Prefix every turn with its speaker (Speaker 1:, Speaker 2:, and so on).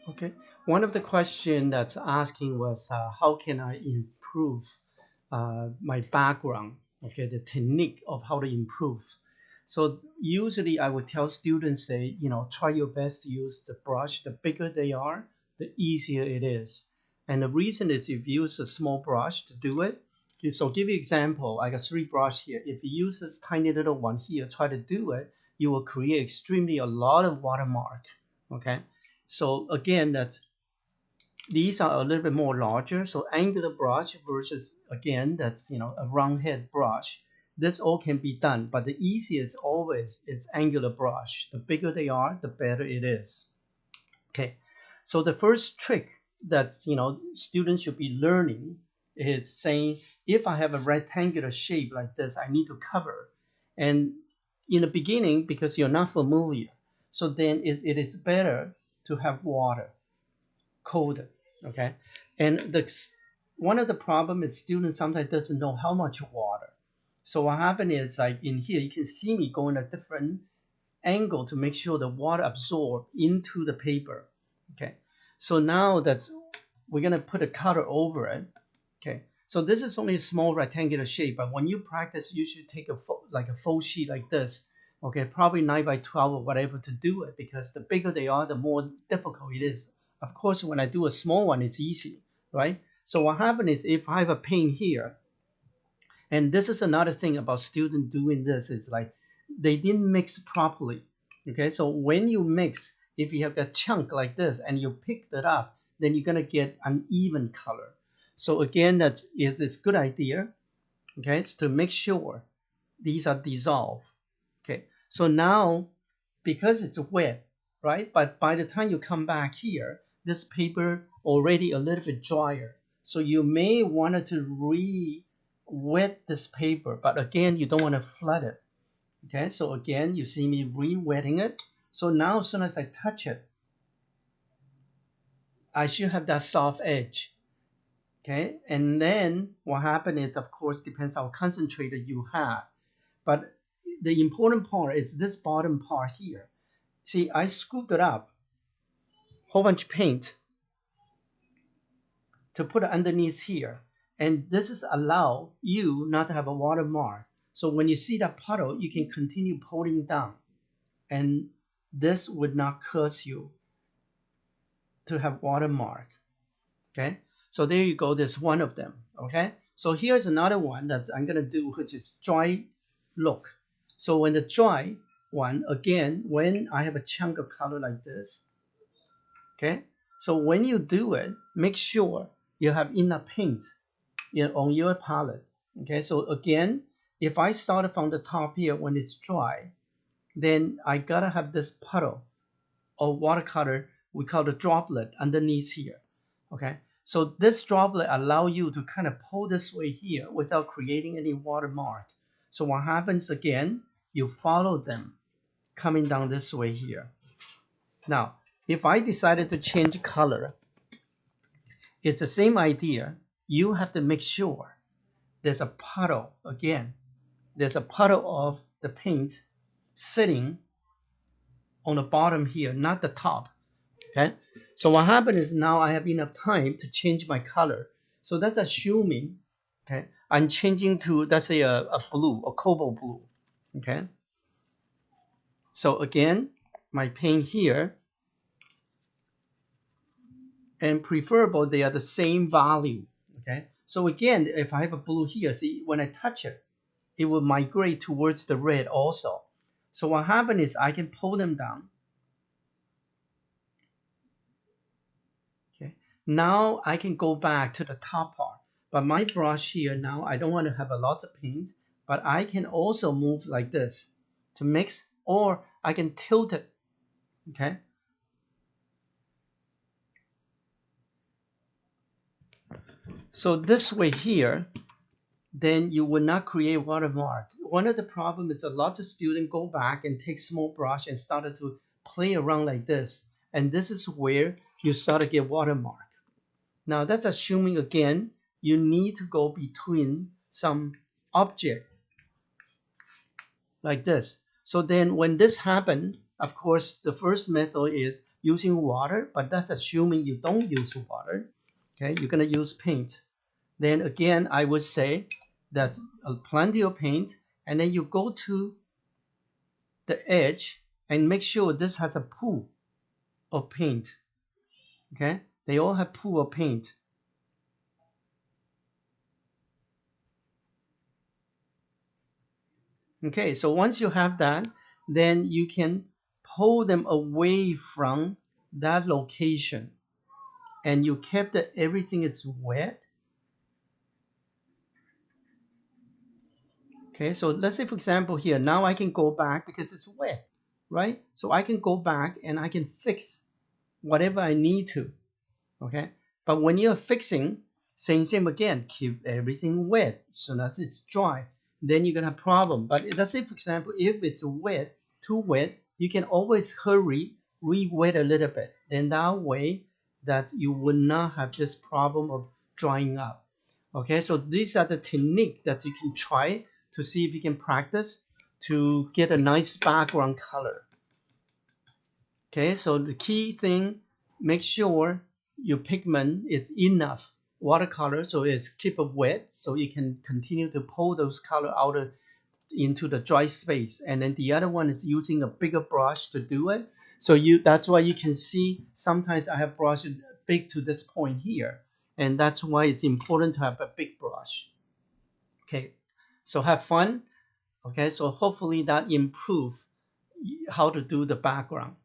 Speaker 1: Okay. One of the question that's asking was how can I improve my background? Okay, the technique of how to improve. So usually I would tell students, say, try your best to use the brush. The bigger they are, the easier it is. And the reason is if you use a small brush to do it. Okay, so give you example. I got three brush here. If you use this tiny little one here, try to do it, you will create extremely a lot of watermark. Okay. So again, that's these are a little bit more larger. So angular brush versus again, that's a round head brush. This all can be done, but the easiest always is angular brush. The bigger they are, the better it is. Okay. So the first trick that students should be learning is saying if I have a rectangular shape like this, I need to cover. And in the beginning, because you're not familiar, so then it is better to have water coded. Okay, and the one of the problem is students sometimes doesn't know how much water. So what happened is like in here you can see me going a different angle to make sure the water absorb into the paper. Okay, so now that's we're gonna put a color over it. Okay, so this is only a small rectangular shape, but when you practice, you should take like a full sheet like this. Okay, probably 9 by 12 or whatever to do it, because the bigger they are, the more difficult it is. Of course, when I do a small one, it's easy, right? So what happens is if I have a paint here, and this is another thing about students doing this, is like they didn't mix properly. Okay, so when you mix, if you have a chunk like this and you pick that up, then you're gonna get uneven color. So again, it's a good idea. Okay, it's to make sure these are dissolved. Okay, so now because it's wet, right? But by the time you come back here, this paper already a little bit drier. So you may want to re-wet this paper, but again, you don't want to flood it. Okay, so again, you see me re-wetting it. So now as soon as I touch it, I should have that soft edge. Okay, and then what happened is, of course, depends how concentrated you have. But the important part is this bottom part here. See, I scooped it up, whole bunch of paint to put underneath here. And this is allow you not to have a watermark. So when you see that puddle, you can continue pulling down. And this would not cause you to have watermark. Okay. So there you go. There's one of them. Okay. So here's another one that I'm going to do, which is dry look. So when the dry one, again, when I have a chunk of color like this, okay. So when you do it, make sure you have enough paint on your palette. Okay, so again, if I start from the top here when it's dry, then I gotta have this puddle of watercolor, we call the droplet underneath here. Okay, so this droplet allow you to kind of pull this way here without creating any watermark. So what happens again, you follow them coming down this way here. Now, if I decided to change color, it's the same idea. You have to make sure there's a puddle again. There's a puddle of the paint sitting on the bottom here, not the top. Okay. So what happened is now I have enough time to change my color. So that's assuming, okay, I'm changing to, let's say a blue, a cobalt blue. Okay. So again, my paint here, and preferable they are the same value. Okay. So again, if I have a blue here, see when I touch it, it will migrate towards the red also. So what happened is I can pull them down. Okay. Now I can go back to the top part. But my brush here now, I don't want to have a lot of paint, but I can also move like this to mix, or I can tilt it. Okay. So this way here, then you will not create watermark. One of the problems is a lot of students go back and take small brush and started to play around like this. And this is where you start to get watermark. Now that's assuming again, you need to go between some object like this. So then when this happens, of course, the first method is using water, but that's assuming you don't use water. Okay, you're gonna use paint. Then again, I would say that's plenty of paint, and then you go to the edge and make sure this has a pool of paint. Okay, they all have pool of paint. Okay, so once you have that, then you can pull them away from that location, and you kept that everything is wet. Okay, so let's say for example here, now I can go back because it's wet, right? So I can go back and I can fix whatever I need to. Okay, but when you're fixing, same again, keep everything wet. So as it's dry, then you're gonna have problem. But let's say for example, if it's wet, too wet, you can always hurry, re-wet a little bit. Then that way that you will not have this problem of drying up. Okay, so these are the technique that you can try to see if you can practice to get a nice background color. Okay, so the key thing, make sure your pigment is enough watercolor so it's keep it wet so you can continue to pull those color out into the dry space. And then the other one is using a bigger brush to do it. So that's why you can see sometimes I have brushed big to this point here. And that's why it's important to have a big brush. Okay, so have fun. Okay, so hopefully that improve how to do the background.